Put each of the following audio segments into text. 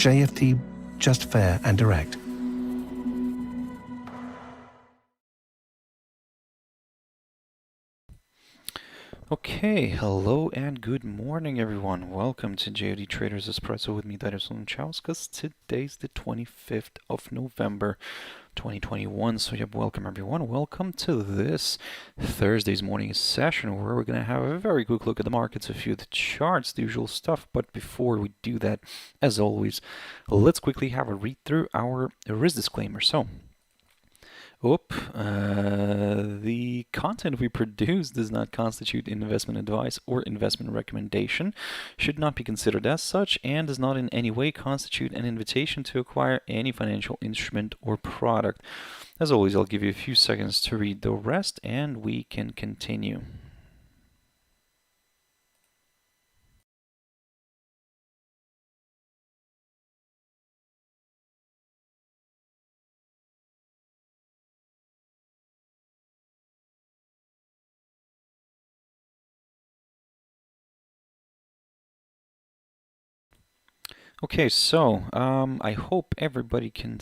JFD, just fair and direct. Okay, hello and good morning everyone. Welcome to JFD Traders Espresso with me, Darius Anucauskas. Today's the 25th of November 2021. So yep, welcome everyone. Welcome to this Thursday's morning session where we're going to have a very quick look at the markets, a few of the charts, the usual stuff. But before we do that, as always, let's quickly have a read through our risk disclaimer. So the content we produce does not constitute investment advice or investment recommendation, should not be considered as such, and does not in any way constitute an invitation to acquire any financial instrument or product. As always, I'll give you a few seconds to read the rest and we can continue. Okay, so I hope everybody can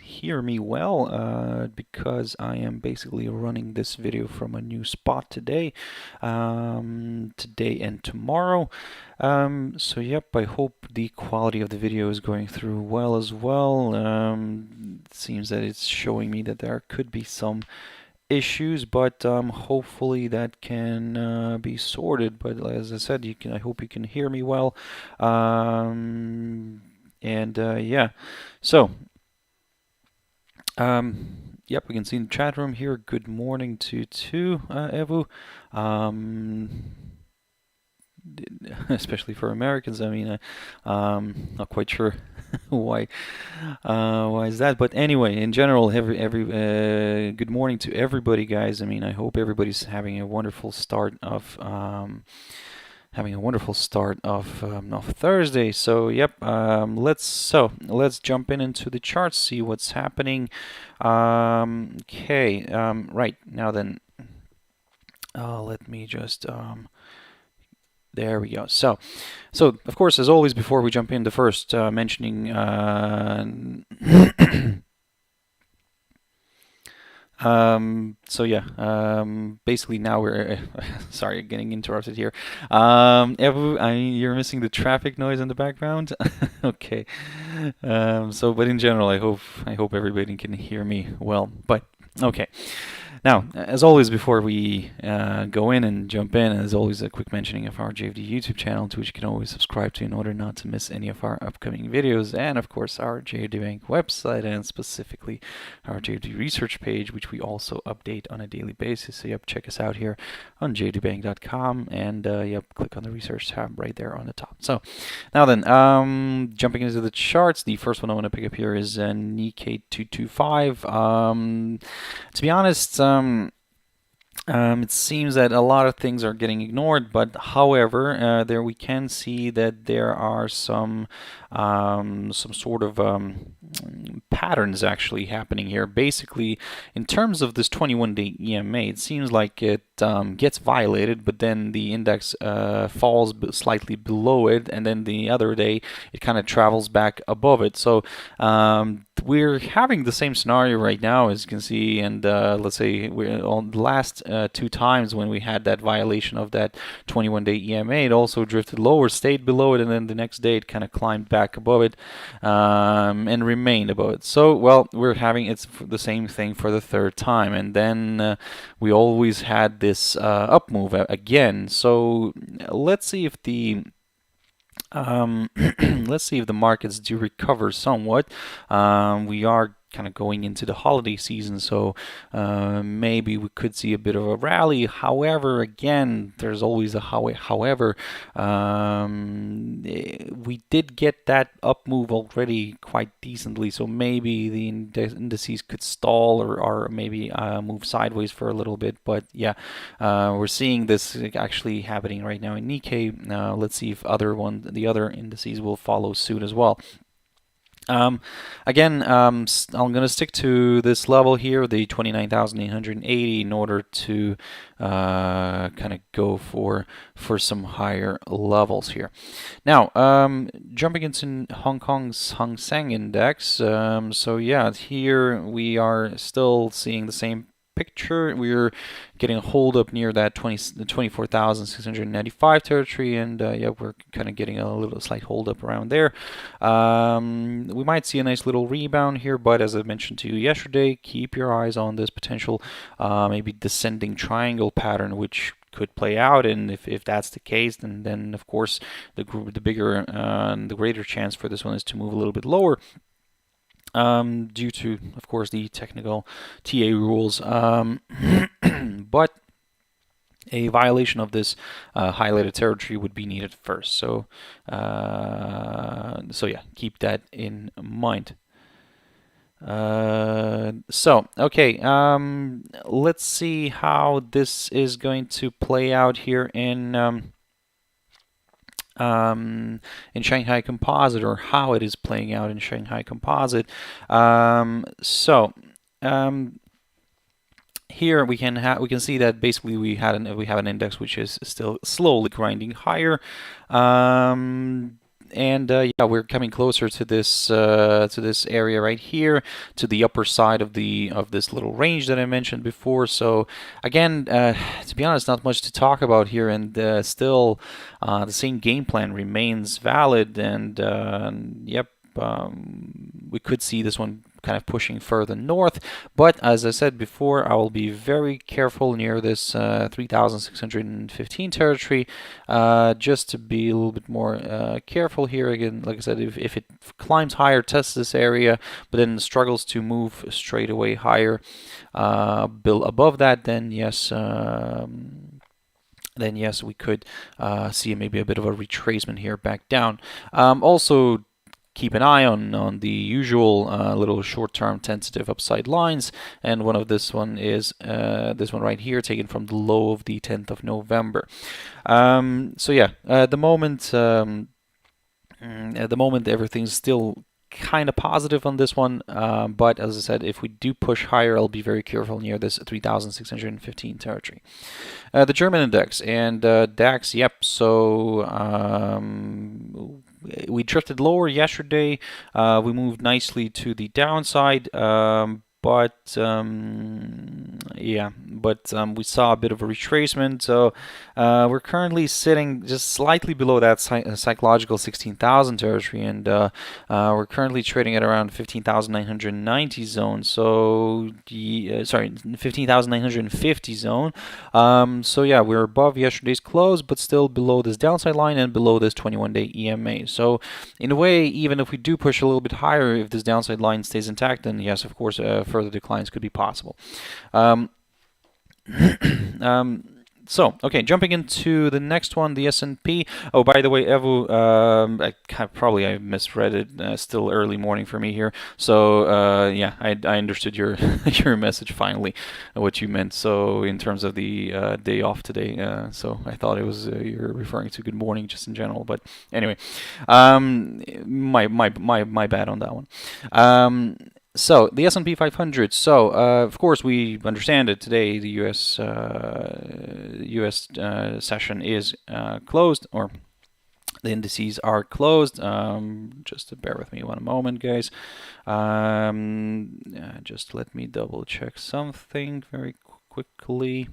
hear me well because I am basically running this video from a new spot today and tomorrow. So yep, I hope the quality of the video is going through well as well. It seems that it's showing me that there could be some issues, but hopefully that can be sorted. But as I said, I hope you can hear me well. Yeah, so yep, we can see in the chat room here. Good morning to Evu. Especially for Americans. I mean, not quite sure why is that, but anyway, in general, good morning to everybody, guys. I mean, I hope everybody's having a wonderful start of Thursday. So yep, let's jump into the charts, see what's happening. Okay, right now then, let me just there we go. So of course, as always, before we jump in, the first mentioning basically now we're sorry, getting interrupted here. Evu, you're missing the traffic noise in the background. Okay. But in general, I hope everybody can hear me well. But okay. Now, as always, before we go in and jump in, as always, a quick mentioning of our JFD YouTube channel, to which you can always subscribe to in order not to miss any of our upcoming videos, and of course our JFD Bank website, and specifically our JFD research page, which we also update on a daily basis. So yep, check us out here on jfdbank.com, and yep, click on the research tab right there on the top. So now then, jumping into the charts, the first one I want to pick up here is Nikkei 225. To be honest, it seems that a lot of things are getting ignored, but however, there we can see that there are some sort of patterns actually happening here. Basically, in terms of this 21-day EMA, it seems like it gets violated, but then the index falls slightly below it, and then the other day it kind of travels back above it. So we're having the same scenario right now, as you can see, and let's say we're on the last two times when we had that violation of that 21-day EMA, it also drifted lower, stayed below it, and then the next day it kind of climbed back above it and remained above it. So, well, we're having it's the same thing for the third time, and then we always had this up move again. So let's see if the let's see if the markets do recover somewhat. We are kind of going into the holiday season, so maybe we could see a bit of a rally. However, again, there's always a however. We did get that up move already quite decently, so maybe the indices could stall or maybe move sideways for a little bit. But yeah, we're seeing this actually happening right now in Nikkei. Let's see if the other indices will follow suit as well. Again, I'm going to stick to this level here, the 29,880, in order to kind of go for some higher levels here. Now, jumping into Hong Kong's Hang Seng Index. So yeah, here we are still seeing the same picture. We're getting a hold up near that 24,695 territory, and yeah, we're kind of getting a little slight hold up around there. We might see a nice little rebound here, but as I mentioned to you yesterday, keep your eyes on this potential maybe descending triangle pattern, which could play out, and if that's the case, then of course the bigger the greater chance for this one is to move a little bit lower. Due to, of course, the technical TA rules. But a violation of this highlighted territory would be needed first. So yeah, keep that in mind. Okay, let's see how this is going to play out here in Shanghai Composite, or how it is playing out in Shanghai Composite. Here we can see that basically we have an index which is still slowly grinding higher. Yeah, we're coming closer to this area right here, to the upper side of this little range that I mentioned before. So again, to be honest, not much to talk about here, and still the same game plan remains valid. And yep, we could see this one kind of pushing further north, but as I said before, I will be very careful near this 3,615 territory, just to be a little bit more careful here. Again, like I said, if it climbs higher, tests this area, but then struggles to move straight away higher, bill above that, then yes, we could see maybe a bit of a retracement here back down. Also, keep an eye on the usual little short-term tentative upside lines, and one of this one is this one right here, taken from the low of the 10th of November. So yeah, at the moment everything's still kind of positive on this one, but as I said, if we do push higher, I'll be very careful near this 3,615 territory. The German index and DAX, yep, so we drifted lower yesterday. We moved nicely to the downside, but we saw a bit of a retracement. So we're currently sitting just slightly below that psychological 16,000 territory, and we're currently trading at around 15,990 zone. So sorry, 15,950 zone. So yeah, we're above yesterday's close, but still below this downside line and below this 21-day EMA. So in a way, even if we do push a little bit higher, if this downside line stays intact, then yes, of course, further declines could be possible. So, okay, jumping into the next one, the S&P. Oh, by the way, Evu, I misread it. Still early morning for me here. So, yeah, I understood your your message finally, what you meant. So, in terms of the day off today, so I thought it was you're referring to good morning just in general. But anyway, my bad on that one. So the S&P 500. So of course we understand that today the U.S. Session is closed, or the indices are closed. Just bear with me one moment, guys. Just let me double check something very quickly.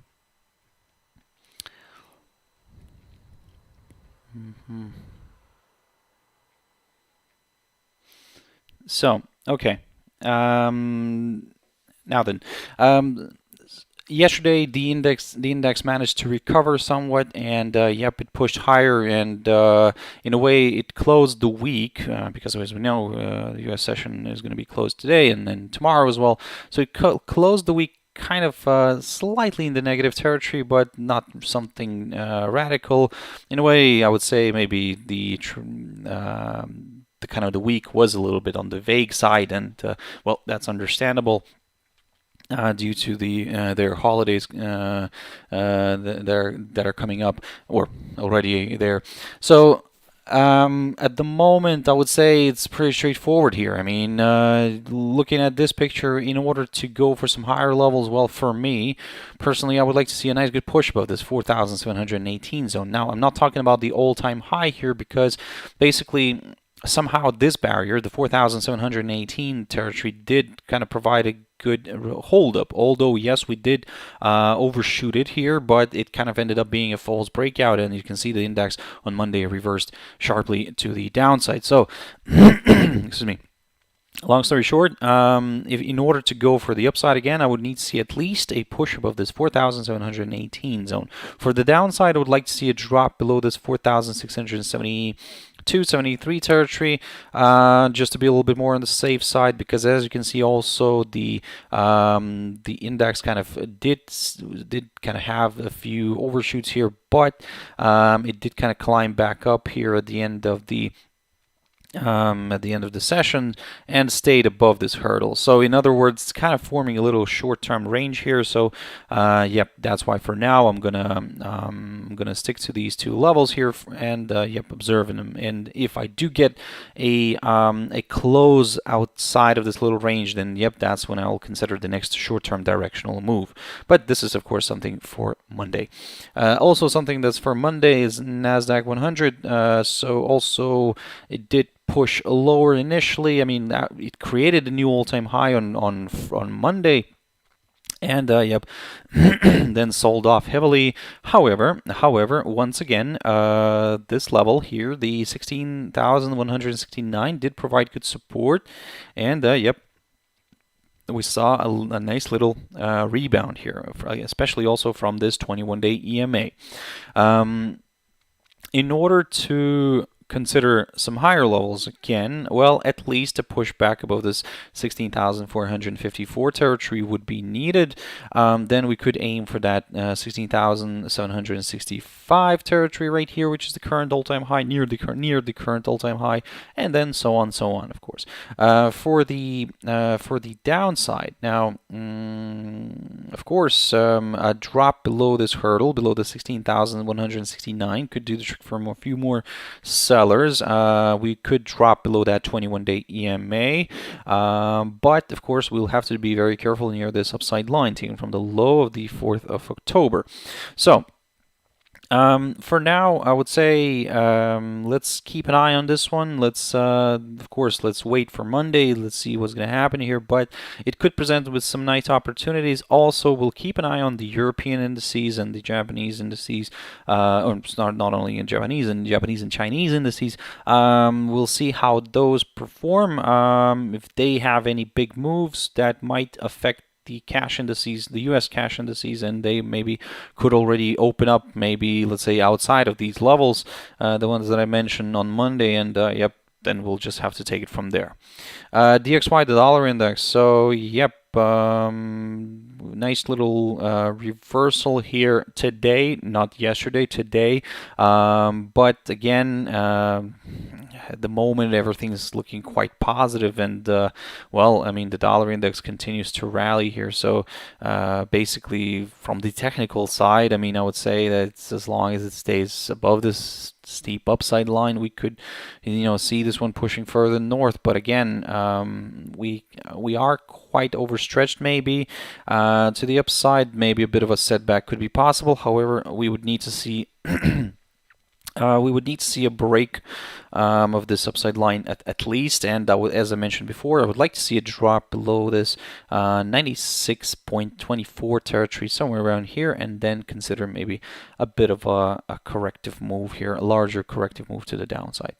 So okay. Now then, yesterday the index managed to recover somewhat, and yep, it pushed higher, and in a way it closed the week because, as we know, the U.S. session is going to be closed today and then tomorrow as well. So it closed the week kind of slightly in the negative territory, but not something radical. In a way, I would say maybe the kind of the week was a little bit on the vague side, and well, that's understandable due to their holidays that are coming up, or already there. So At the moment, I would say it's pretty straightforward here. I mean, looking at this picture, in order to go for some higher levels, well, for me, personally, I would like to see a nice good push above this 4,718 zone. Now, I'm not talking about the all-time high here because basically somehow this barrier, the 4,718 territory, did kind of provide a good hold up. Although, yes, we did overshoot it here, but it kind of ended up being a false breakout, and you can see the index on Monday reversed sharply to the downside. So, excuse me. Long story short, if in order to go for the upside again, I would need to see at least a push above this 4,718 zone. For the downside, I would like to see a drop below this 4,672, 73 territory, just to be a little bit more on the safe side, because as you can see, also the index kind of did kind of have a few overshoots here, but it did kind of climb back up here at the end of the session and stayed above this hurdle. So in other words, it's kind of forming a little short-term range here. So yep, that's why for now I'm gonna stick to these two levels here and yep, observing them. And if I do get a close outside of this little range, then yep, that's when I'll consider the next short-term directional move. But this is of course something for Monday. Also something that's for Monday is Nasdaq 100. So also it did push lower initially. I mean, it created a new all-time high on Monday, and yep, then sold off heavily. However, once again, this level here, the 16,169, did provide good support, and yep, we saw a nice little rebound here, especially also from this 21-day EMA. In order to consider some higher levels again, well, at least a push back above this 16,454 territory would be needed. Then we could aim for that 16,765 territory right here, which is the current all-time high, near the current all-time high, and then so on, of course. For the downside, now, of course, a drop below this hurdle, below the 16,169, could do the trick for a few more sellers. We could drop below that 21-day EMA, but of course we'll have to be very careful near this upside line taken from the low of the 4th of October. So for now, I would say let's keep an eye on this one. Let's, of course, let's wait for Monday. Let's see what's going to happen here. But it could present with some nice opportunities. Also, we'll keep an eye on the European indices and the Japanese indices, or not only in Japanese and Chinese indices. We'll see how those perform. If they have any big moves that might affect the cash indices, the US cash indices, and they maybe could already open up, maybe let's say outside of these levels, the ones that I mentioned on Monday, and yep, then we'll just have to take it from there. DXY, the dollar index. So yep, nice little reversal here today, not yesterday, today. But again, at the moment, everything is looking quite positive, and well, I mean, the dollar index continues to rally here. So basically, from the technical side, I mean, I would say that it's, as long as it stays above this steep upside line, we could, see this one pushing further north. But again, we are quite overstretched, maybe to the upside. Maybe a bit of a setback could be possible. However, we would need to see a break of this upside line at least, and as I mentioned before, I would like to see a drop below this 96.24 territory, somewhere around here, and then consider maybe a bit of a corrective move here, a larger corrective move to the downside.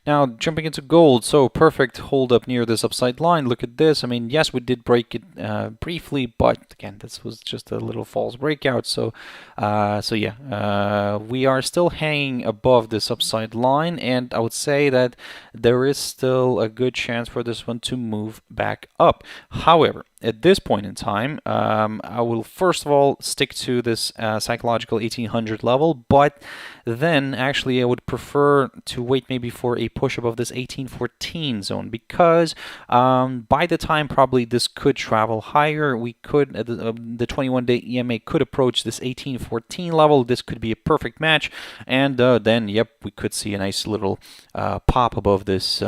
Now, jumping into gold, so perfect hold up near this upside line. Look at this. I mean, yes, we did break it briefly, but again, this was just a little false breakout. So yeah, we are still hanging above this upside line, and I would say that there is still a good chance for this one to move back up. However, at this point in time, I will first of all stick to this psychological 1800 level, but then actually I would prefer to wait maybe for a push above this 1814 zone, because by the time probably this could travel higher, we could the 21-day EMA could approach this 1814 level. This could be a perfect match, and then yep, we could see a nice little pop above this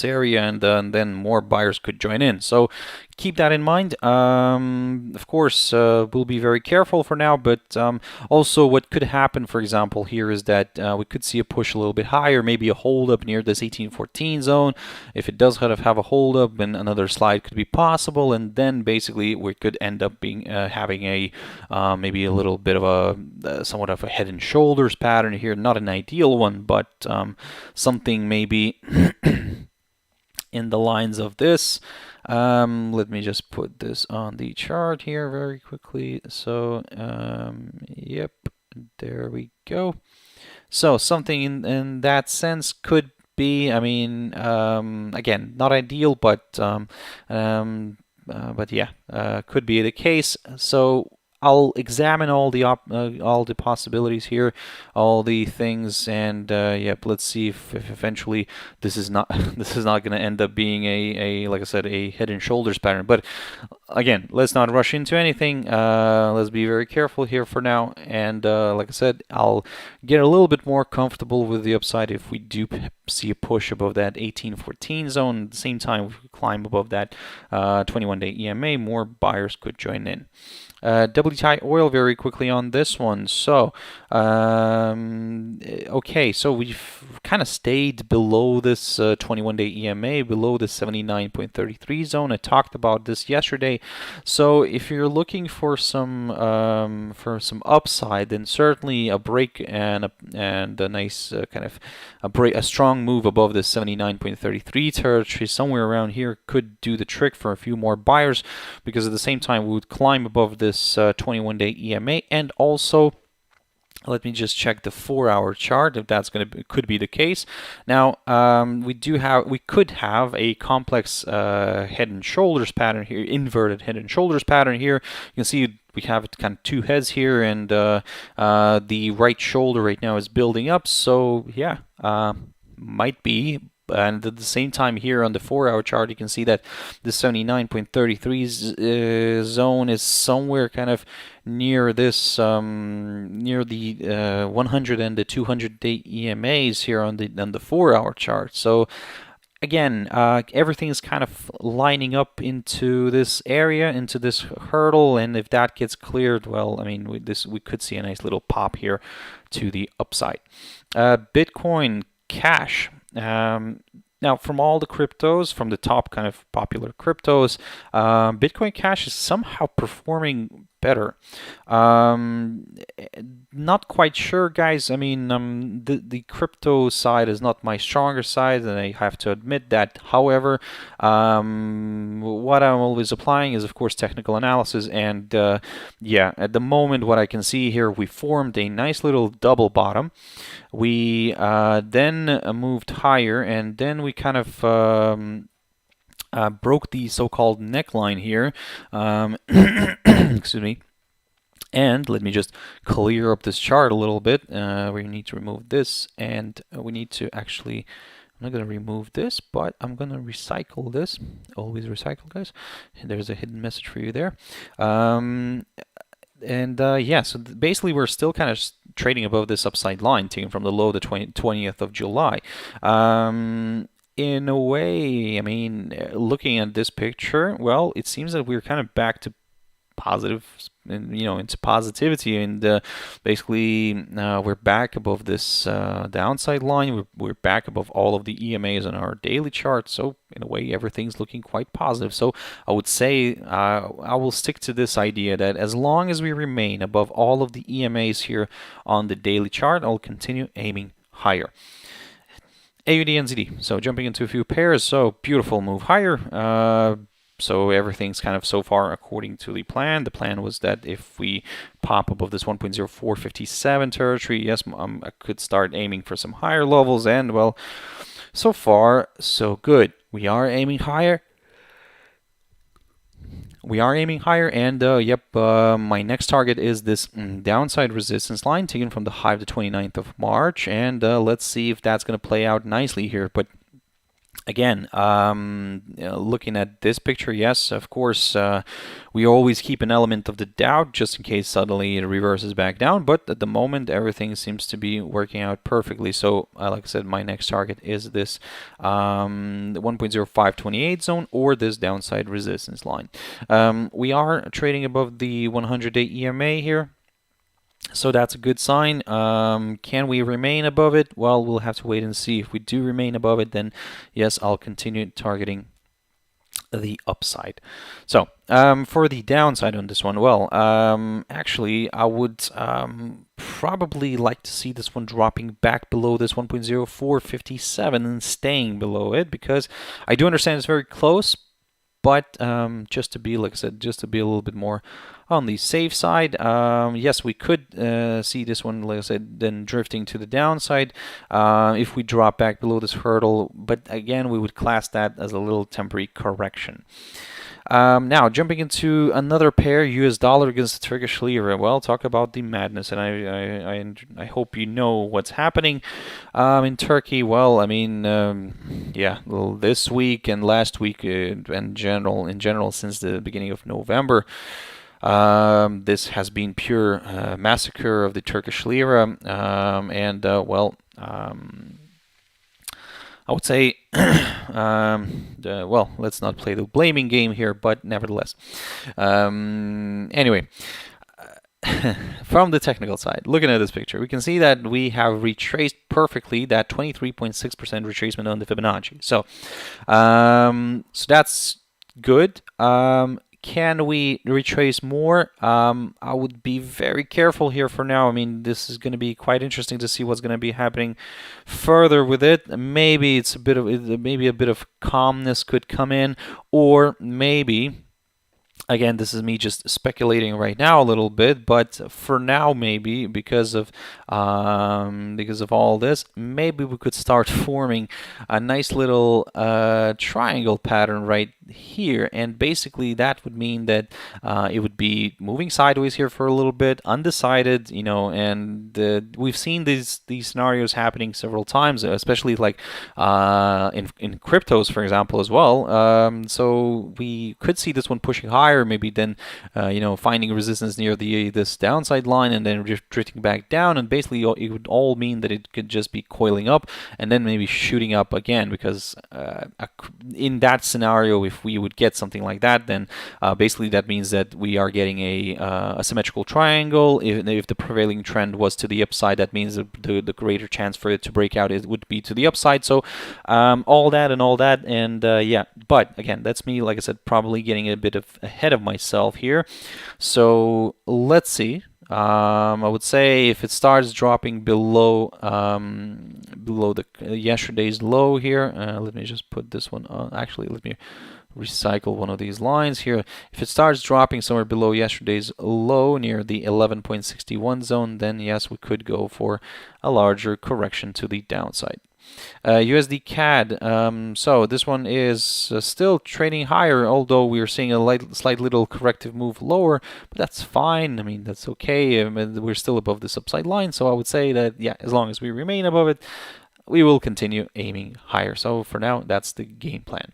area, and then more buyers could join in. So keep that in mind. Of course, we'll be very careful for now, but also what could happen, for example, here is that we could see a push a little bit higher, maybe a hold up near this 1814 zone. If it does kind of have a hold up, then another slide could be possible, and then basically we could end up being having a maybe a little bit of a somewhat of a head and shoulders pattern here. Not an ideal one, but something maybe in the lines of this. Let me just put this on the chart here very quickly. So, yep, there we go. So something in that sense could be, I mean, again, not ideal, but yeah, could be the case. So I'll examine all the possibilities here, all the things, and yep, let's see if eventually this is not going to end up being a like I said, a head and shoulders pattern. But again, let's not rush into anything. Let's be very careful here for now, and like I said, I'll get a little bit more comfortable with the upside if we do see a push above that 1814 zone. At the same time, if we climb above that 21-day EMA, more buyers could join in. WTI oil very quickly on this one. So, okay, so we've kind of stayed below this 21-day EMA, below the 79.33 zone. I talked about this yesterday. So, if you're looking for some upside, then certainly a break and a nice kind of a strong move above the 79.33 territory, somewhere around here, could do the trick for a few more buyers, because at the same time we would climb above this 21-day EMA, and also let me just check the 4-hour chart if that's could be the case. Now we could have a complex head and shoulders pattern here, inverted head and shoulders pattern here. You can see we have kind of two heads here, and the right shoulder right now is building up. So yeah, might be. And at the same time here on the 4-hour chart, you can see that the 79.33 zone is somewhere kind of near this, near the 100 and the 200-day EMAs here on the 4-hour chart. So again, everything is kind of lining up into this area, into this hurdle, and if that gets cleared, well, I mean, we could see a nice little pop here to the upside. Bitcoin Cash. Now, from all the cryptos, from the top kind of popular cryptos, Bitcoin Cash is somehow performing better. Not quite sure, guys. I mean, the crypto side is not my stronger side, and I have to admit that. However, what I'm always applying is, of course, technical analysis. And yeah, at the moment, what I can see here, we formed a nice little double bottom. We then moved higher, and then we kind of broke the so-called neckline here. Excuse me. And let me just clear up this chart a little bit. We need to remove this, and we need to actually, I'm not going to remove this, but I'm going to recycle this. Always recycle, guys. There's a hidden message for you there. Yeah, so basically we're still kind of trading above this upside line, taken from the low the 20th of July. In a way, I mean, looking at this picture, well, it seems that we're kind of back to positive, into positivity, and basically we're back above this downside line. We're back above all of the EMAs on our daily chart. So in a way, everything's looking quite positive. So I would say I will stick to this idea that as long as we remain above all of the EMAs here on the daily chart, I'll continue aiming higher. AUD NZD. So jumping into a few pairs. So beautiful move higher. So everything's kind of so far according to the plan. The plan was that if we pop above this 1.0457 territory, yes, I could start aiming for some higher levels. And well, so far, so good. We are aiming higher. we are aiming higher, and my next target is this downside resistance line taken from the high of the 29th of March, and let's see if that's going to play out nicely here. But again, looking at this picture, yes, of course, we always keep an element of the doubt just in case suddenly it reverses back down. But at the moment, everything seems to be working out perfectly. So, like I said, my next target is this 1.0528 zone or this downside resistance line. We are trading above the 100-day EMA here. So that's a good sign. Can we remain above it? Well, we'll have to wait and see. If we do remain above it, then yes, I'll continue targeting the upside. So for the downside on this one, well, actually, I would probably like to see this one dropping back below this 1.0457 and staying below it, because I do understand it's very close. But just to be, like I said, just to be a little bit more on the safe side, yes, we could see this one, like I said, then drifting to the downside if we drop back below this hurdle. But again, we would class that as a little temporary correction. Now, jumping into another pair, US dollar against the Turkish lira. Well, talk about the madness, and I hope you know what's happening in Turkey. Well, I mean, yeah, well, this week and last week, in general, since the beginning of November, this has been pure massacre of the Turkish lira, I would say, well, let's not play the blaming game here, but nevertheless. Anyway, from the technical side, looking at this picture, we can see that we have retraced perfectly that 23.6% retracement on the Fibonacci. So, so that's good. Can we retrace more? I would be very careful here for now. I mean, this is going to be quite interesting to see what's going to be happening further with it. Maybe it's a bit of calmness could come in, or maybe, again, this is me just speculating right now a little bit, but for now, maybe because of all this, maybe we could start forming a nice little triangle pattern right here, and basically that would mean that it would be moving sideways here for a little bit, undecided, you know, and we've seen these scenarios happening several times, especially like in cryptos, for example, as well. So we could see this one pushing higher, maybe then you know, finding resistance near this downside line and then drifting back down, and basically it would all mean that it could just be coiling up and then maybe shooting up again, because in that scenario, if we would get something like that, then basically that means that we are getting a symmetrical triangle. If the prevailing trend was to the upside, that means the greater chance for it to break out would be to the upside. So all that, and yeah, but again, that's me, like I said, probably getting a bit ahead of myself here. So let's see. I would say if it starts dropping below the yesterday's low here, let me just put this one on. Actually, let me recycle one of these lines here. If it starts dropping somewhere below yesterday's low near the 11.61 zone, then yes, we could go for a larger correction to the downside. USD CAD, so this one is still trading higher, although we are seeing a slight little corrective move lower, but that's fine. I mean, that's okay. We're still above this upside line, so I would say that, yeah, as long as we remain above it, we will continue aiming higher. So for now, that's the game plan.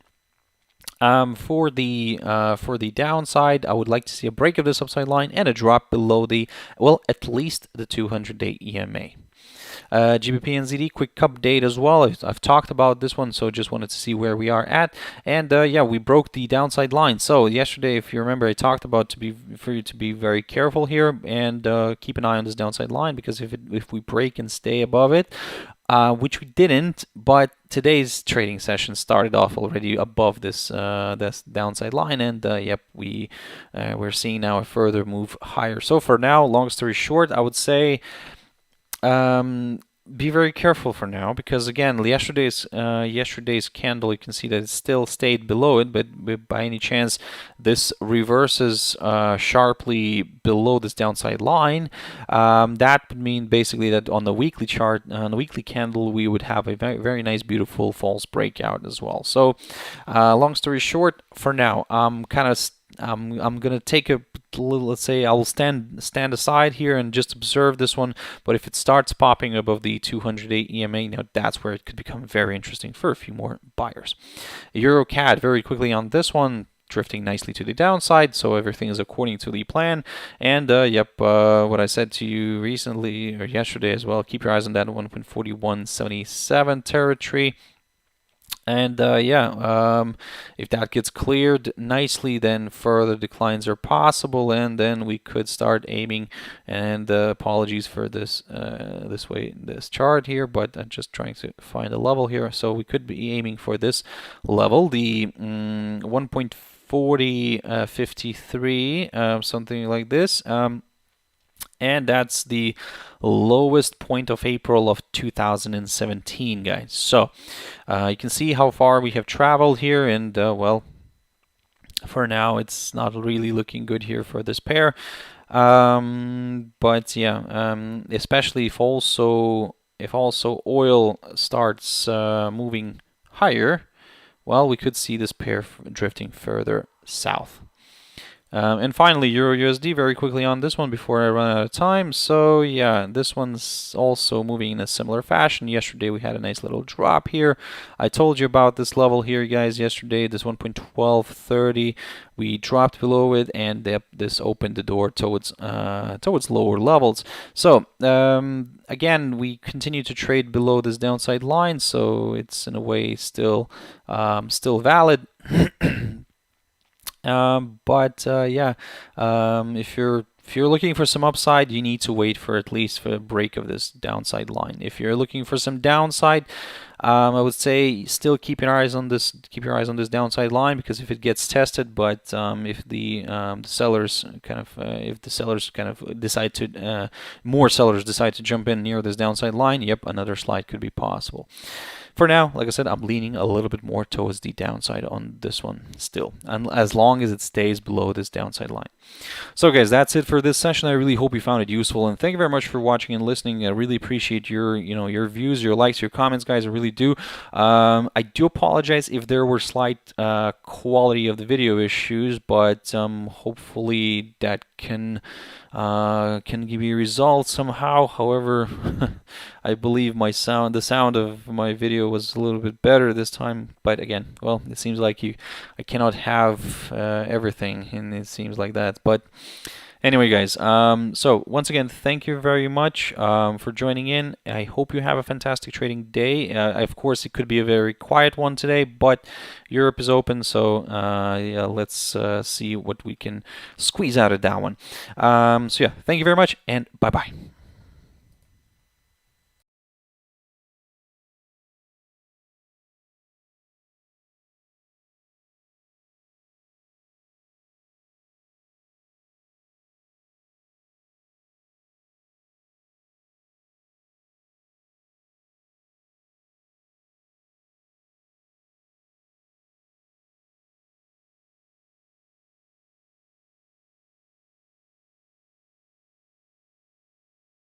For the downside, I would like to see a break of this upside line and a drop below at least the 200-day EMA. GBP and ZD, quick update as well. I've talked about this one, so just wanted to see where we are at. And yeah, we broke the downside line. So yesterday, if you remember, I talked about for you to be very careful here and keep an eye on this downside line, because if we break and stay above it, which we didn't, but today's trading session started off already above this downside line, and yep, we're seeing now a further move higher. So for now, long story short, I would say be very careful for now, because again, yesterday's candle, you can see that it still stayed below it, but by any chance this reverses sharply below this downside line, that would mean basically that on the weekly chart, on the weekly candle, we would have a very, very nice, beautiful false breakout as well. So long story short, for now, I'm kind of I'm gonna take a little, let's say I will stand aside here and just observe this one. But if it starts popping above the 208 EMA, now that's where it could become very interesting for a few more buyers. EURUSD very quickly on this one, drifting nicely to the downside, so everything is according to the plan. And what I said to you recently or yesterday as well, keep your eyes on that 1.4177 territory. And if that gets cleared nicely, then further declines are possible, and then we could start aiming. And apologies for this this chart here, but I'm just trying to find a level here. So we could be aiming for this level, the 1.4053, something like this. And that's the lowest point of April of 2017, guys. So you can see how far we have traveled here, and well, for now it's not really looking good here for this pair. But yeah, especially if also oil starts moving higher, well, we could see this pair drifting further south. And finally, EURUSD very quickly on this one before I run out of time. So yeah, this one's also moving in a similar fashion. Yesterday we had a nice little drop here. I told you about this level here, guys, yesterday, this 1.1230. We dropped below it, and this opened the door towards lower levels. So again, we continue to trade below this downside line, so it's in a way still valid. If you're looking for some upside, you need to wait for at least for a break of this downside line. If you're looking for some downside, I would say still keep your eyes on this downside line, because if it gets tested, but if the sellers kind of decide to more sellers decide to jump in near this downside line, yep, another slide could be possible. For now, like I said, I'm leaning a little bit more towards the downside on this one still, and as long as it stays below this downside line. So guys, that's it for this session. I really hope you found it useful, and thank you very much for watching and listening. I really appreciate your views, your likes, your comments, guys. I really do. I do apologize if there were slight quality of the video issues, but hopefully that can give you results somehow. However, I believe the sound of my video was a little bit better this time. But again, well, it seems like I cannot have everything, and it seems like that. But anyway, guys, so once again, thank you very much for joining in. I hope you have a fantastic trading day. Of course, it could be a very quiet one today, but Europe is open, so yeah, let's see what we can squeeze out of that one. So yeah, thank you very much, and bye-bye.